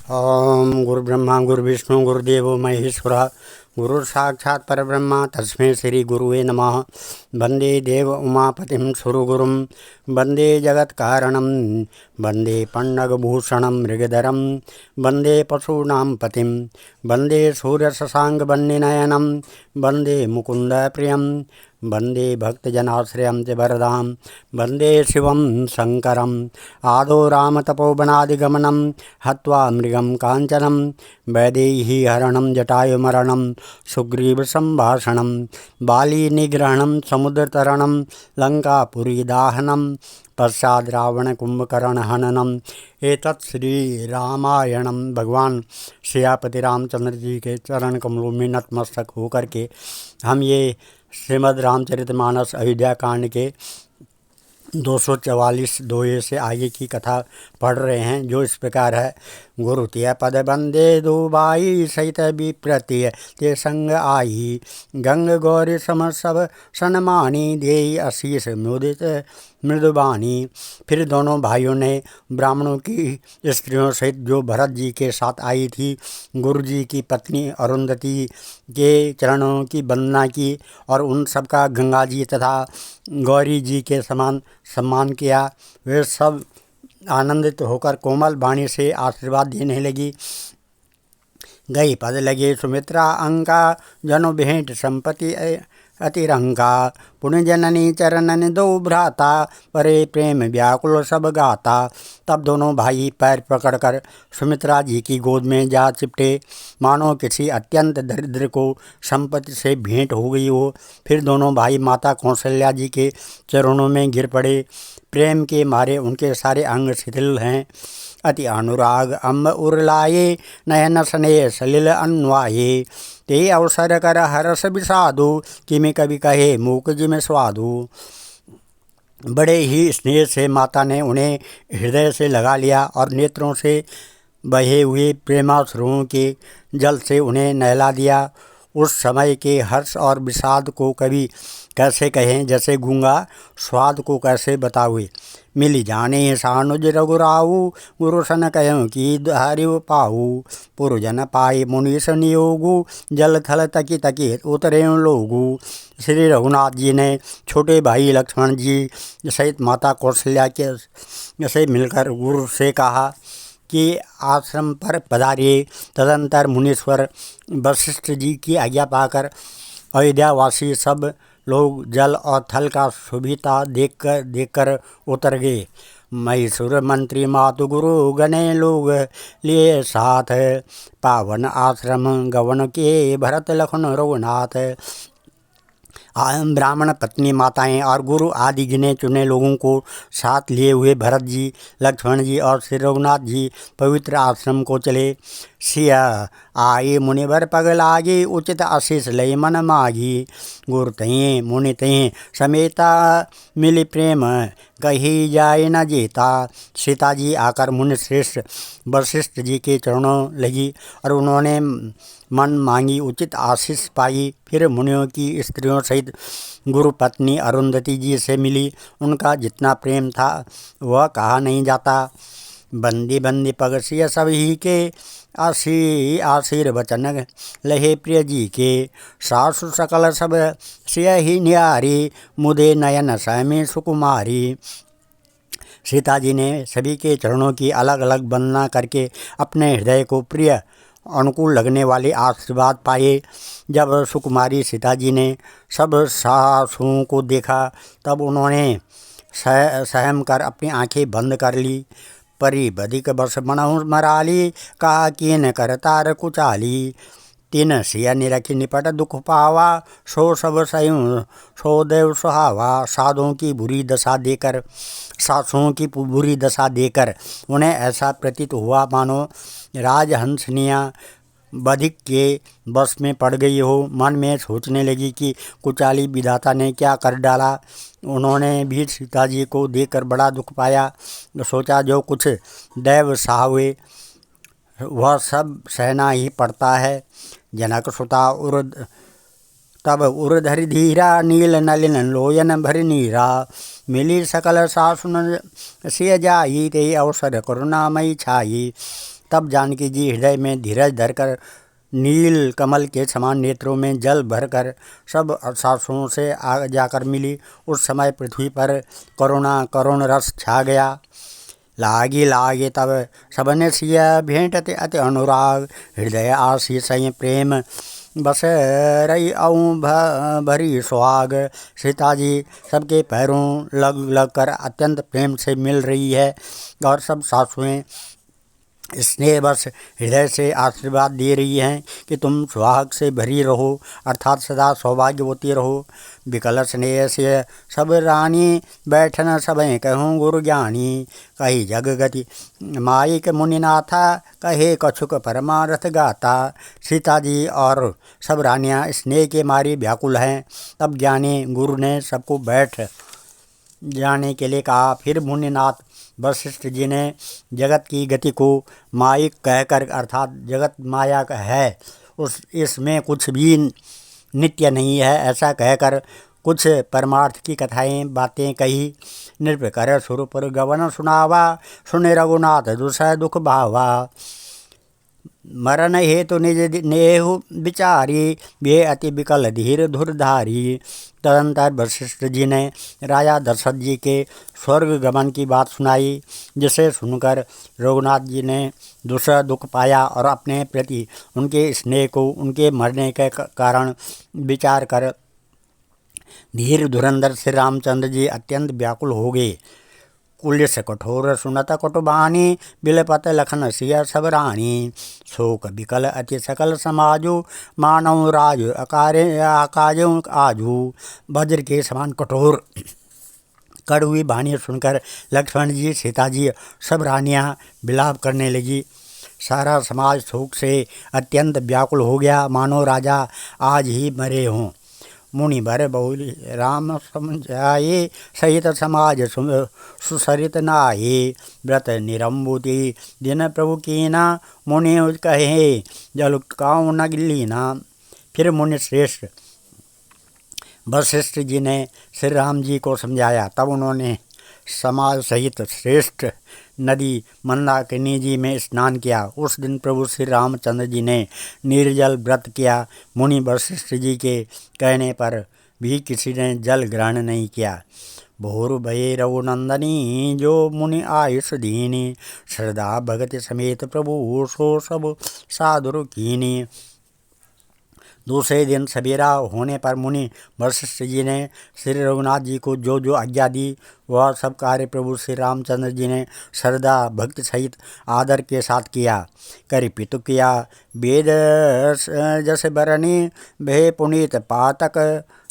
ओम गुरुब्रह्मा गुरुविष्णु गुरुदेवो महेश्वरः गुरु साक्षात् परब्रह्म तस्मै श्री गुरुवे नमः। वंदे देव उमापतिं सुरगुरुं वंदे जगत्कारणं वंदे पन्नगभूषणं मृगधरं वंदे पशूनां पतिं वंदे सूर्यशशाङ्कवह्निनयनं वंदे मुकुन्दप्रियं वंदे भक्तजनाश्रयं च वरदां वंदे शिवं शङ्करम् आदौ रामतपोवनादिगमनं हत्वा मृगं काञ्चनं वैदेही हरणं जटायुमरणं सुग्रीवसंभाषणं बालीनिग्रहणं समुद्रतरणं लङ्कापुरीदाहनं पश्चाद् रावणकुम्भकर्णहननम् एतत् श्री रामायणम। भगवान सियापति रामचंद्र जी के चरण कमलों में नतमस्तक होकर के हम ये श्रीमद् रामचरितमानस अयोध्या कांड के 244 दोहे से आगे की कथा पढ़ रहे हैं, जो इस प्रकार है। गुरु तिय पद बंदे दो बाई सहित विप्रतिय ते संग आई गंग गौरी सम सब सनमानी दे अशीष मुदित मृदुबानी। फिर दोनों भाइयों ने ब्राह्मणों की स्त्रियों सहित जो भरत जी के साथ आई थी, गुरु जी की पत्नी अरुंधति के चरणों की वंदना की और उन सबका गंगा जी तथा गौरी जी के समान सम्मान किया। वे सब आनंदित होकर कोमल वाणी से आशीर्वाद देने लगी। गई पद लगे सुमित्रा अंका जनो भेंट संपत्ति अतिरंका पुण्य जननी चरणन दो भ्राता परे प्रेम व्याकुल सब गाता। तब दोनों भाई पैर पकड़कर सुमित्रा जी की गोद में जा चिपटे, मानो किसी अत्यंत दरिद्र को संपत्ति से भेंट हो गई हो। फिर दोनों भाई माता कौशल्या जी के चरणों में गिर पड़े। प्रेम के मारे उनके सारे अंग शिथिल हैं। अति अनुराग अम्ब उरलाये नयन स्नेह सलिल अन्वाये ते अवसर कर हरस विषादु किमि कवि कहे मूक जिम स्वादु। बड़े ही स्नेह से माता ने उन्हें हृदय से लगा लिया और नेत्रों से बहे हुए प्रेमाश्रुओं के जल से उन्हें नहला दिया। उस समय के हर्ष और विषाद को कवि कैसे कहें, जैसे गूंगा स्वाद को कैसे बतावे। मिली जाने सानुज रघुराऊ गुरु सन कहो कि हरिव पाऊ पुरजन पाए मुनीष नियोगु जल थल तकी तकी उतरे लोगु। श्री रघुनाथ जी ने छोटे भाई लक्ष्मण जी सहित माता कौशल्या के से मिलकर गुरु से कहा कि आश्रम पर पधारिए। तदंतर मुनीश्वर वशिष्ठ जी की आज्ञा पाकर अयोध्यावासी सब लोग जल और थल का सुविधा देखकर उतर गए। मैसूर मंत्री मातु गुरु गणे लोग लिए साथ पावन आश्रम गवन के भरत लखन रघुनाथ। ब्राह्मण पत्नी माताएं और गुरु आदि गिने चुने लोगों को साथ लिए हुए भरत जी, लक्ष्मण जी और श्री रघुनाथ जी पवित्र आश्रम को चले। सिया आए मुनिवर पग लागे उचित आशीष लय मन मागी। गुरु तहीं मुनि तहीं समेता मिली प्रेम कही जाए न जेता। सीता जी आकर मुनि श्रेष्ठ वशिष्ठ जी के चरणों लगी और उन्होंने मन मांगी उचित आशीष पाई। फिर मुनियों की स्त्रियों सहित गुरु पत्नी अरुंधति जी से मिली। उनका जितना प्रेम था वह कहा नहीं जाता। बंदी बंदी पगसिय सब ही के आशीर वचन लहे प्रिय जी के। सासु सकल सब सिय ही न्यारी मुदे नयन सैमी सुकुमारी। सीता जी ने सभी के चरणों की अलग अलग वंदना करके अपने हृदय को प्रिय अनुकूल लगने वाले आशीर्वाद पाए। जब सुकुमारी सीता जी ने सब सासुओं को देखा तब उन्होंने सहम कर अपनी आंखें बंद कर ली। परी बधिक बस मनहु मराली कहा कि न कर तार कुचाली। तीन सिया निरखी निपट दुख पावा सो सब सयु सो देव सुहावा। साधुओं की बुरी दशा देकर सासुओं की बुरी दशा देकर उन्हें ऐसा प्रतीत हुआ मानो राजहंसनिया बधिक के बस में पड़ गई हो। मन में सोचने लगी कि कुचाली विधाता ने क्या कर डाला। उन्होंने भी सीता जी को देखकर बड़ा दुख पाया। सोचा जो कुछ दैव सहावे वह सब सहना ही पड़ता है। जनक सुता तब उर्धरि धीरा नील नलिन लोयन भरि नीरा। मिली सकल सासुन सिय जाई ते अवसर करुणामयी छाई। तब जानकी जी हृदय में धीरज धरकर नील कमल के समान नेत्रों में जल भरकर सब सासुओं से आ जाकर मिली। उस समय पृथ्वी पर करुण रस छा गया। लागे तब सबने सिया भेंट अति अनुराग, हृदय आशीष प्रेम बस रही अऊँ भरी सुहाग। सीता जी सबके पैरों लग कर अत्यंत प्रेम से मिल रही है और सब सासुएं स्नेह बस हृदय से आशीर्वाद दे रही हैं कि तुम सुहाग से भरी रहो, अर्थात सदा सौभाग्यवती रहो। विकल स्नेह से सब रानी बैठन सबें कहूँ गुरु ज्ञानी, कही जग गति माइक मुनिनाथा, कहे कछुक परमारथ गाता। सीता जी और सब रानियाँ स्नेह के मारी व्याकुल हैं। तब ज्ञानी गुरु ने सबको बैठ जाने के लिए कहा। फिर मुनिनाथ वशिष्ठ जी ने जगत की गति को माइक कहकर, अर्थात जगत माया का है, इसमें कुछ भी नित्य नहीं है, ऐसा कहकर कुछ परमार्थ की कथाएं बातें कही। नृप कर सुरपुर गवन सुनावा, सुने रघुनाथ दुसह दुख भावा। मरण हेतु निज नेहु विचारी, वे अति विकल धीर धुरधारी। तदंतर वशिष्ठ जी ने राजा दशरथ जी के स्वर्ग गमन की बात सुनाई, जिसे सुनकर रघुनाथ जी ने दूसरा दुख पाया और अपने प्रति उनके स्नेह को उनके मरने के कारण विचार कर धीर धुरंधर श्री रामचंद्र जी अत्यंत व्याकुल हो गए। कुलिस कठोर सुनत कुटुबानी, बिलपत लखन सिय सब रानी। शोक विकल अति सकल समाजु, मानव राज आकाजु आजू। वज्र के समान कठोर कड़वी वाणी सुनकर लक्ष्मण जी, सीता जी, सब रानियां विलाप करने लगी। सारा समाज शोक से अत्यंत व्याकुल हो गया, मानो राजा आज ही मरे हों। मुनि भर बहुली राम समझाए, सहित समाज सुसरित नाये। व्रत निरंबुति दिन प्रभु कीना, मुनि कहे जल काऊ न लीना। फिर मुनि श्रेष्ठ वशिष्ठ जी ने श्री राम जी को समझाया। तब उन्होंने समाज सहित श्रेष्ठ नदी मंदाकिनी जी में स्नान किया। उस दिन प्रभु श्री रामचंद्र जी ने निर्जल व्रत किया। मुनि वशिष्ठ जी के कहने पर भी किसी ने जल ग्रहण नहीं किया। भोर भये रघुनंदनी, जो मुनि आयुष दीनी। श्रद्धा भगति समेत प्रभु सो सब साधुर कीनी। दूसरे दिन सवेरा होने पर मुनि वशिष्ठ जी ने श्री रघुनाथ जी को जो जो आज्ञा दी, वह सब कार्य प्रभु श्री रामचंद्र जी ने श्रद्धा भक्ति सहित आदर के साथ किया। करि पितु किया वेद जस बरनी, भे पुनीत पातक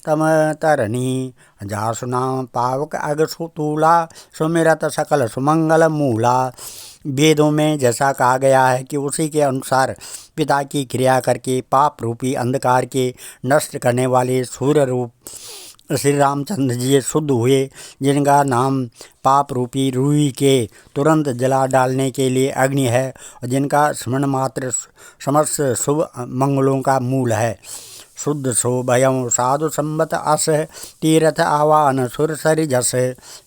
तम तरनी। जासु नाम पावक अग सुतूला, सुमिरत सकल सुमंगल मूला। वेदों में जैसा कहा गया है कि उसी के अनुसार पिता की क्रिया करके पाप रूपी अंधकार के नष्ट करने वाले सूर्य रूप श्री रामचंद्र जी शुद्ध हुए, जिनका नाम पाप रूपी रूई के तुरंत जला डालने के लिए अग्नि है और जिनका स्मरण मात्र समस्त शुभ मंगलों का मूल है। शुद्ध सो भयं साधु संबत अस, तीरथ आवान सुरसरि जस।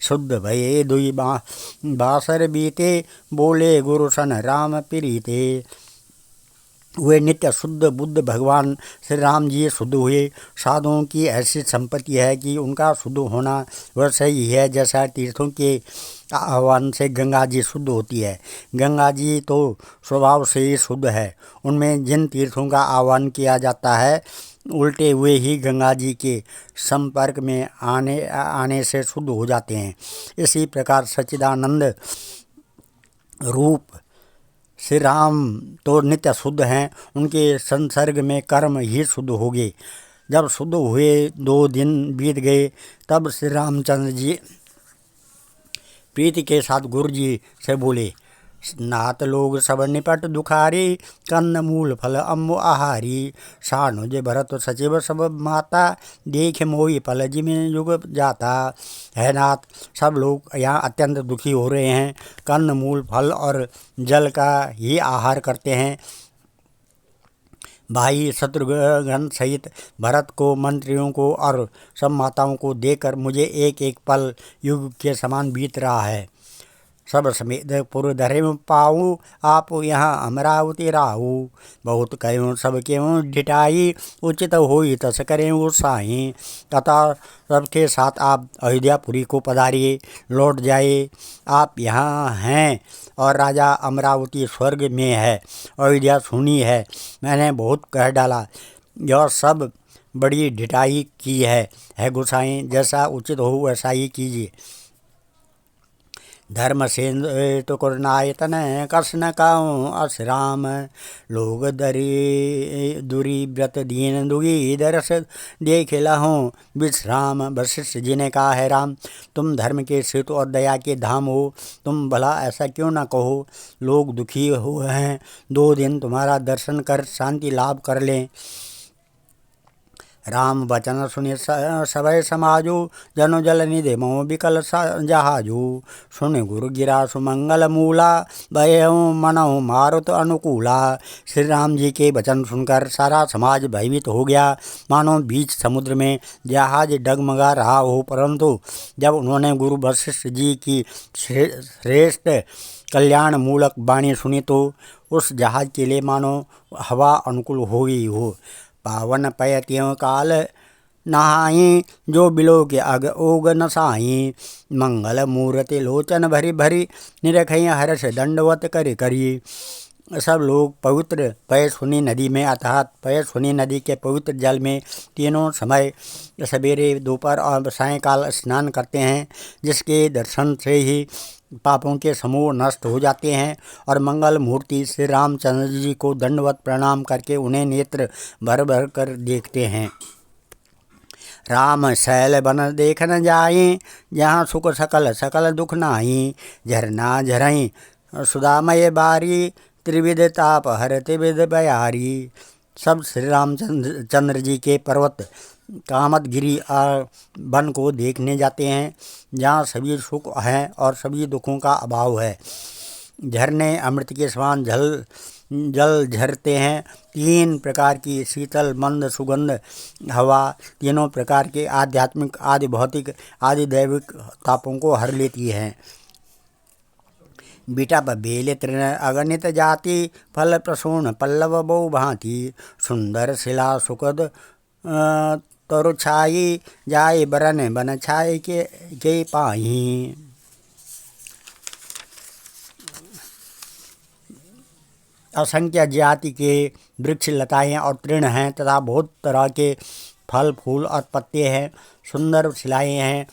शुद्ध भये दुई बासर बीते, बोले गुरु सन राम प्रीते। वे नित्य शुद्ध बुद्ध भगवान श्री राम जी शुद्ध हुए। साधुओं की ऐसी संपत्ति है कि उनका शुद्ध होना वैसा ही है जैसा तीर्थों के आह्वान से गंगा जी शुद्ध होती है। गंगा जी तो स्वभाव से ही शुद्ध है, उनमें जिन तीर्थों का आह्वान किया जाता है उल्टे हुए ही गंगा जी के संपर्क में आने से शुद्ध हो जाते हैं। इसी प्रकार सच्चिदानंद रूप श्री राम तो नित्य शुद्ध हैं, उनके संसर्ग में कर्म ही शुद्ध हो गए। जब शुद्ध हुए 2 दिन बीत गए, तब श्री रामचंद्र जी प्रीति के साथ गुरु जी से बोले, नात लोग सब निपट दुखारी, कंद मूल फल अम्बु आहारी। सानुज भरत सचिव सब माता, देख मोही फल जिमें युग जाता। है नाथ, सब लोग यहाँ अत्यंत दुखी हो रहे हैं, कंद मूल फल और जल का ही आहार करते हैं। भाई शत्रुघ्न सहित भरत को, मंत्रियों को और सब माताओं को देखकर मुझे एक एक पल युग के समान बीत रहा है। सब समेत पुर धरे पाऊँ, आप यहाँ अमरावती राहू। बहुत कहो सब क्यों डिटाई, उचित होई तस करें वो साई। तथा सबके साथ आप अयोध्यापुरी को पधारिए, लौट जाए। आप यहाँ हैं और राजा अमरावती स्वर्ग में है, अयोध्या सुनी है। मैंने बहुत कह डाला, यह सब बड़ी ढिठाई की है गोसाई। जैसा उचित हो वैसा ही कीजिए। धर्म से तो कुरनायतन कस न कहूँ अस राम। लोग दरी दुरी व्रत दीन दुगी दरस देख लहूँ विश्राम। वशिष्ठ जी ने कहा, है राम, तुम धर्म के सेतु और दया के धाम हो, तुम भला ऐसा क्यों न कहो। लोग दुखी हुए हैं, 2 दिन तुम्हारा दर्शन कर शांति लाभ कर लें। राम वचन सुने सभय समाजू, जनु जल निधे मोह विकल जहाजू। सुन गुरु गिरा सुमंगल मूला, भयऊ मनऊ मारुत अनुकूला। श्री राम जी के वचन सुनकर सारा समाज भयभीत हो गया, मानो बीच समुद्र में जहाज डगमगा रहा हो। परंतु जब उन्होंने गुरु वशिष्ठ जी की श्रेष्ठ कल्याण मूलक वाणी सुनी तो उस जहाज के लिए मानो हवा अनुकूल हो गई हो। पावन पयत्यों काल नहाई, जो बिलो के अग ओग नसाई। मंगल मूर्ति लोचन भरी भरी, निरखई हर्ष दंडवत करी करी। सब लोग पवित्र पयस्विनी नदी में अर्थात पयस्विनी नदी के पवित्र जल में तीनों समय सवेरे, दोपहर और सायंकाल स्नान करते हैं, जिसके दर्शन से ही पापों के समूह नष्ट हो जाते हैं। और मंगल मूर्ति श्री रामचंद्र जी को दंडवत प्रणाम करके उन्हें नेत्र भर भर कर देखते हैं। राम शैल बन देख न जाए, जहाँ सुख सकल सकल दुख नाही। झरना झरई सुदामय बारी, त्रिविध ताप हर त्रिविध बयारी। सब श्री रामचंद्र जी के पर्वत कामतगिरी और वन को देखने जाते हैं, जहाँ सभी सुख हैं और सभी दुखों का अभाव है। झरने अमृत के समान जल झरते हैं। 3 प्रकार की शीतल मंद सुगंध हवा तीनों प्रकार के आध्यात्मिक आदि भौतिक आदि दैविक तापों को हर लेती है। बीटा बेल तृण अगणित जाति, फल प्रसून पल्लव बहु भांति। सुंदर शिला सुखद तरु छाई, जाए बरन बन छाई के पाही। असंख्य जाति के वृक्ष लताएं और तृण हैं तथा बहुत तरह के फल फूल और पत्ते हैं। सुंदर शिलाएं हैं,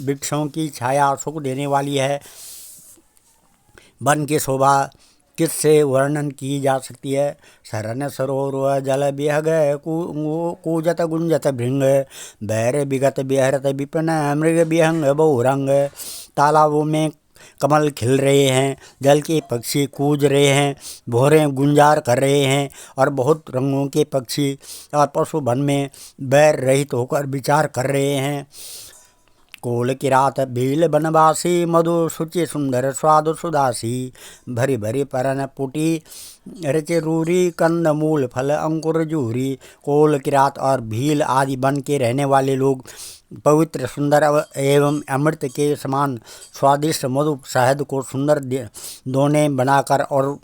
वृक्षों की छाया सुख देने वाली है। वन की शोभा किससे वर्णन की जा सकती है। शरण सरोवर जल बिहग, कूजत गुंजत भृंग। बैर विगत बिहरत विपिन, मृग विहंग बहुरंग। तालाबों में कमल खिल रहे हैं, जल के पक्षी कूज रहे हैं, भौरें गुंजार कर रहे हैं और बहुत रंगों के पक्षी और पशु वन में बैर रहित होकर विचार कर रहे हैं। कोल किरात भील बनवासी, मधु सुचि सुंदर स्वादु सुदासी। भरी भरी परन पुटी रचे रूरी, कंद मूल फल अंकुर जूरी। कोल किरात और भील आदि वन के रहने वाले लोग पवित्र सुंदर एवं अमृत के समान स्वादिष्ट मधु शहद को सुंदर दोने बनाकर और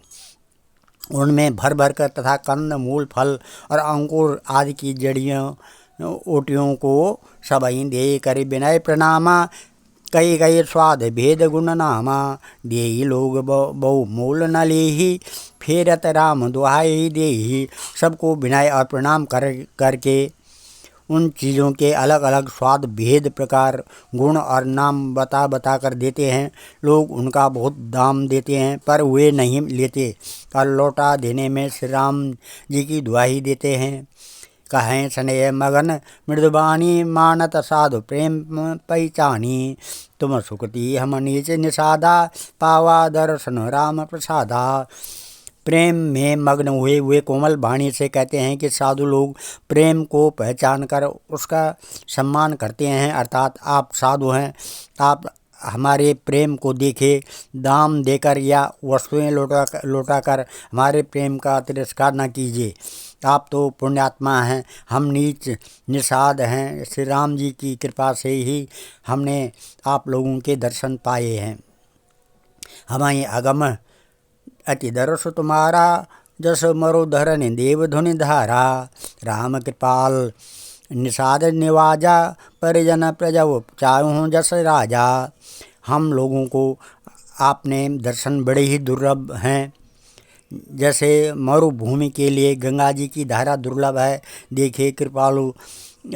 उनमें भर भर कर तथा कंद मूल फल और अंकुर आदि की जड़ियों ओटियों को सबई दे कर विनय प्रणामा। कई कई स्वाद भेद गुण नामा, देही लोग बहु मूल न लेही। फेरत राम दुहाई देही। सबको विनय और प्रणाम करके उन चीज़ों के अलग अलग स्वाद भेद प्रकार गुण और नाम बता कर देते हैं। लोग उनका बहुत दाम देते हैं पर वे नहीं लेते और लौटा देने में श्री राम जी की दुहाई देते हैं। कहें स्नेह मगन मृदुबानी, मानत साधु प्रेम पहचानी। तुम सुखती हम नीच निषादा, पावा दर्शन राम प्रसादा। प्रेम में मग्न हुए कोमल वाणी से कहते हैं कि साधु लोग प्रेम को पहचान कर उसका सम्मान करते हैं, अर्थात आप साधु हैं, आप हमारे प्रेम को देखे, दाम देकर या वस्तुएं लौटा कर हमारे प्रेम का तिरस्कार न कीजिए। आप तो पुण्यात्मा हैं, हम नीच निषाद हैं। श्री राम जी की कृपा से ही हमने आप लोगों के दर्शन पाए हैं। हमारी अगम अति दरस तुम्हारा, जस मरु धरन देव धुनि धारा। राम कृपाल निषाद निवाजा, परिजन प्रजव चाहूँ जस राजा। हम लोगों को आपने दर्शन बड़े ही दुर्लभ हैं। जैसे मरुभूमि के लिए गंगा जी की धारा दुर्लभ है, देखिए कृपालु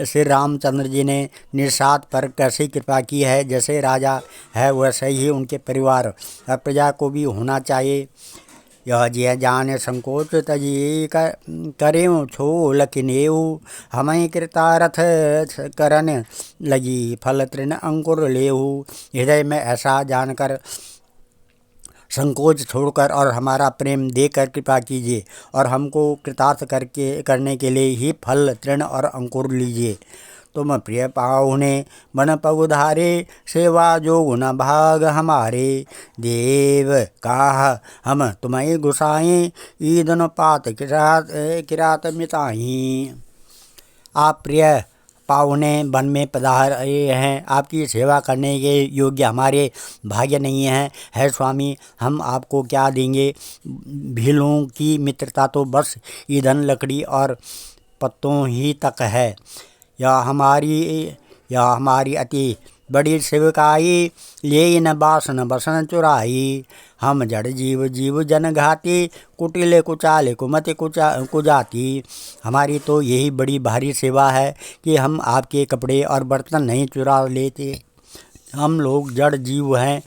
श्री रामचंद्र जी ने निषाद पर कैसे कृपा की है। जैसे राजा है वैसे ही उनके परिवार और प्रजा को भी होना चाहिए। यह जिय जान संकोच तजी करें छोल किनेऊ, हमें कृतारथ करन लगी फल तृण अंकुर लेहू। हृदय में ऐसा जानकर संकोच छोड़कर और हमारा प्रेम देकर कृपा कीजिए और हमको कृतार्थ करने के लिए ही फल तृण और अंकुर लीजिए। तुम प्रिय पाहुने बन पगुधारे, सेवा जो गुण भाग हमारे। देव काह हम तुम्हें गुसाएं, ईदन पात किरात मिताई। आप प्रिय पाहुने वन में पधारे हैं, आपकी सेवा करने के योग्य हमारे भाग्य नहीं है स्वामी। हम आपको क्या देंगे। भीलों की मित्रता तो बस ईंधन लकड़ी और पत्तों ही तक है। यह हमारी अति बड़ी सेवकाई, ले न बासन बसन चुराई। हम जड़ जीव जीव जन घाती, कुटिले कुचाले कुमति कुजाती। हमारी तो यही बड़ी भारी सेवा है कि हम आपके कपड़े और बर्तन नहीं चुरा लेते। हम लोग जड़ जीव हैं,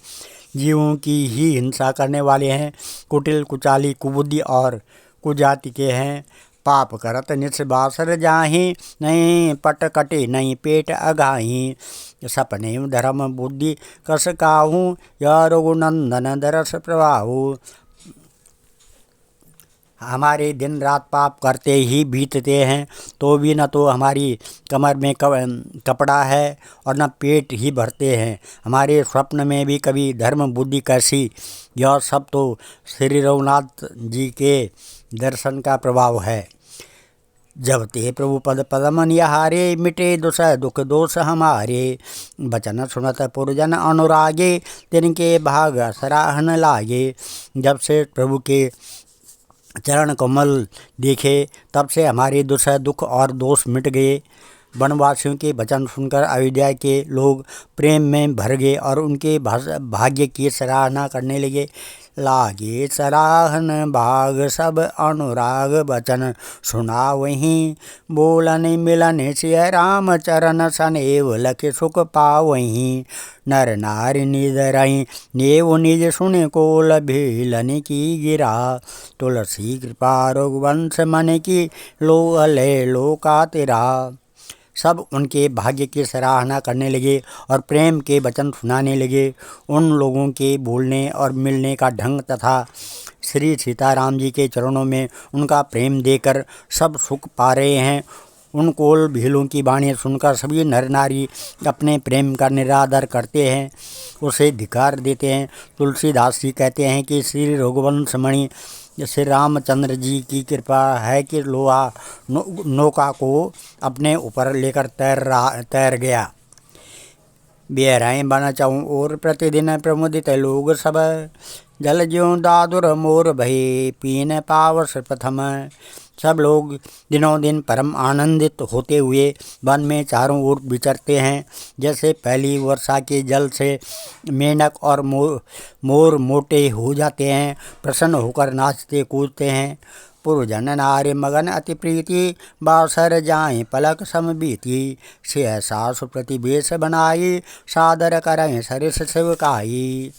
जीवों की ही हिंसा करने वाले हैं, कुटिल कुचाली कुबुद्धि और कुजाति के हैं। पाप करत निस्बासर जाहि, नहीं पट कटे नहीं पेट अगाही। सपने धर्म बुद्धि कस काहू, या रघुनंदन दरस प्रवाहू। हमारे दिन रात पाप करते ही बीतते हैं, तो भी न तो हमारी कमर में कपड़ा है और न पेट ही भरते हैं। हमारे स्वप्न में भी कभी धर्म बुद्धि कैसी। यह सब तो श्री रघुनाथ जी के दर्शन का प्रभाव है। जब ते प्रभु पद पदम निहारे, मिटे दुख दोष हमारे। बचन सुनत पुरजन अनुरागे, तिनके भाग सराहन लागे। जब से प्रभु के चरण कमल देखे तब से हमारे दुख और दोष मिट गए। वनवासियों के वचन सुनकर अयोध्या के लोग प्रेम में भर गए और उनके भाग्य की सराहना करने लगे। लागे सराहन भाग सब अनुराग, बचन सुना वहीं बोलन मिलन सिय राम चरण सनेव लख सुख पावहीं। नर नारी निज रही नेव निज सुन कोल भीलन की गिरा। तुलसी कृपा रघुवंश मन की लो अले लोका तेरा। सब उनके भाग्य की सराहना करने लगे और प्रेम के वचन सुनाने लगे। उन लोगों के बोलने और मिलने का ढंग तथा श्री सीताराम जी के चरणों में उनका प्रेम देकर सब सुख पा रहे हैं। उन कोल भीलों की वाणी सुनकर सभी नर नारी अपने प्रेम का निरादर करते हैं, उसे धिक्कार देते हैं। तुलसीदास जी कहते हैं कि श्री रघुवंश मणि श्री रामचंद्र जी की कृपा है कि लोहा नौका को अपने ऊपर लेकर तैर गया। बेहराएँ बन चाऊँ और प्रतिदिन प्रमुदित लोग सब, जल ज्यों दादुर मोर भये पीन पावस प्रथम। सब लोग दिनों दिन परम आनंदित होते हुए वन में चारों ओर विचरते हैं। जैसे पहली वर्षा के जल से मेंढक और मोर मोटे हो जाते हैं, प्रसन्न होकर नाचते कूदते हैं। पुरजन नारी मगन अति प्रीति, बासर जाए पलक सम बीती। सिय सासु प्रतिवेश बनाई, सादर करें सरिस सेवकाई।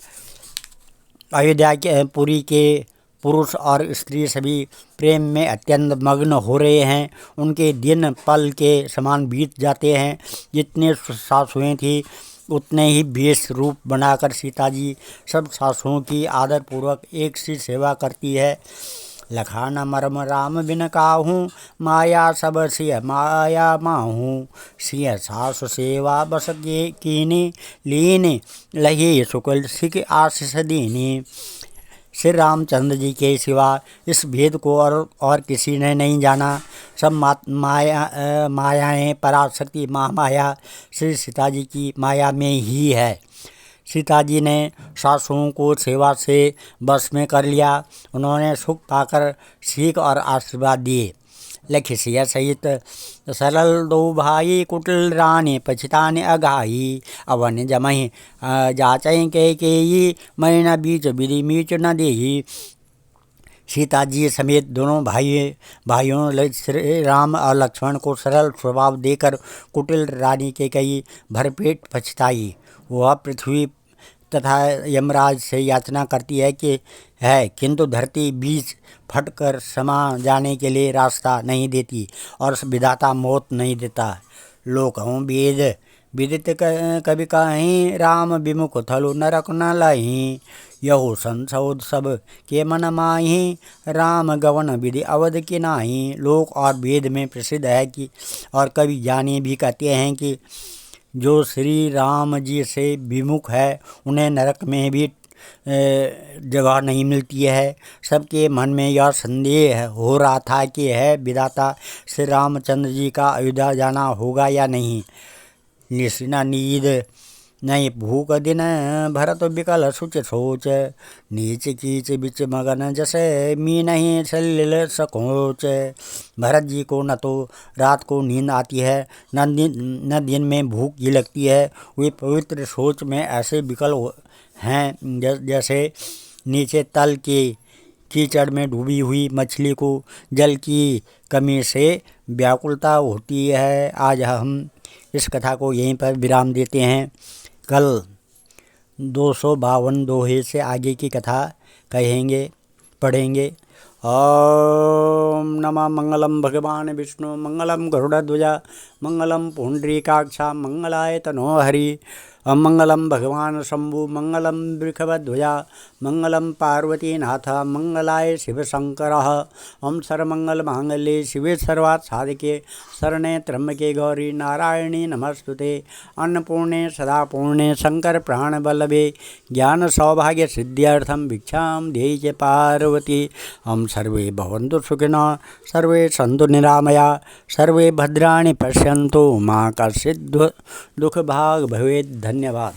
अयोध्या के पुरी के पुरुष और स्त्री सभी प्रेम में अत्यंत मग्न हो रहे हैं। उनके दिन पल के समान बीत जाते हैं। जितने सासुएं थी उतने ही वेश रूप बनाकर सीता जी सब सासुओं की आदरपूर्वक एक सी सेवा करती है। लखान मरम राम बिन काहूँ, माया सब सिय माया माहूँ। सिय सासु सेवा बस कीनी, लीन लही शुक्ल सिख आशीष दीनी। श्री रामचंद्र जी के सिवा इस भेद को और किसी ने नहीं जाना। सब मायाएँ पराशक्ति महामाया श्री सीता जी की माया में ही है। सीता जी ने सासुओं को सेवा से बस में कर लिया। उन्होंने सुख पाकर सीख और आशीर्वाद दिए। लखिसिया सहित सरल दो भाई, कुटिल रानी पछिताने अघाई। अवन जमहि जाचै कैकेयी, मैं न बीच विधि मीच न देही। सीता जी समेत दोनों भाइयों श्री राम और लक्ष्मण को सरल स्वभाव देकर कुटिल रानी कैकेयी भरपेट पछताई। वह पृथ्वी तथा यमराज से याचना करती है किंतु धरती बीच फटकर समा जाने के लिए रास्ता नहीं देती और विधाता मौत नहीं देता। लोकहूँ वेद विदित कवि कहीं, राम विमुख थलु नरक न लहीं। यहु संसौद सब के मन माही, राम गवन विधि अवध के नाही। लोक और वेद में प्रसिद्ध है कि और कवि ज्ञानी भी कहते हैं कि जो श्री राम जी से विमुख है उन्हें नरक में भी जगह नहीं मिलती है। सबके मन में यह संदेह हो रहा था कि है विधाता श्री रामचंद्र जी का अयोध्या जाना होगा या नहीं। निशिना नींद नहीं भूख दिन भरत विकल सुच सोच, नीच कीच बिच मगन जैसे मी नहीं सलिल सकोच। भरत जी को न तो रात को नींद आती है न दिन में भूख ही लगती है। वे पवित्र सोच में ऐसे विकल हैं जैसे नीचे तल के कीचड़ में डूबी हुई मछली को जल की कमी से व्याकुलता होती है। आज हम इस कथा को यहीं पर विराम देते हैं। कल 252 दोहे से आगे की कथा पढ़ेंगे। ओम नमः मंगलम भगवान विष्णु मंगलम गरुड़ध्वजा मंगलम पुंडरीकाक्षा मंगलाय तनो हरि। मंगलम भगवान शंभु मंगलम वृषभध्वजा मंगलम पार्वतीनाथ मंगलाय शिव शंकर। ओम सर्वमंगल मांगल्ये शिवे सर्वार्थ साधिके शरणे त्र्यंबके गौरी नारायणी नमस्तुते। अन्नपूर्णे सदा पूर्णे शंकर प्राण वल्लभे ज्ञान सौभाग्य सिद्ध्यर्थम भिक्षां देहि च पार्वती। हम सर्वे भवन्तु सुखिनः सर्वे सन्तु निरामया सर्वे भद्राणि पश्यन्तु मा कश्चित् दुःख भाग् भवेत्। धन्यवाद।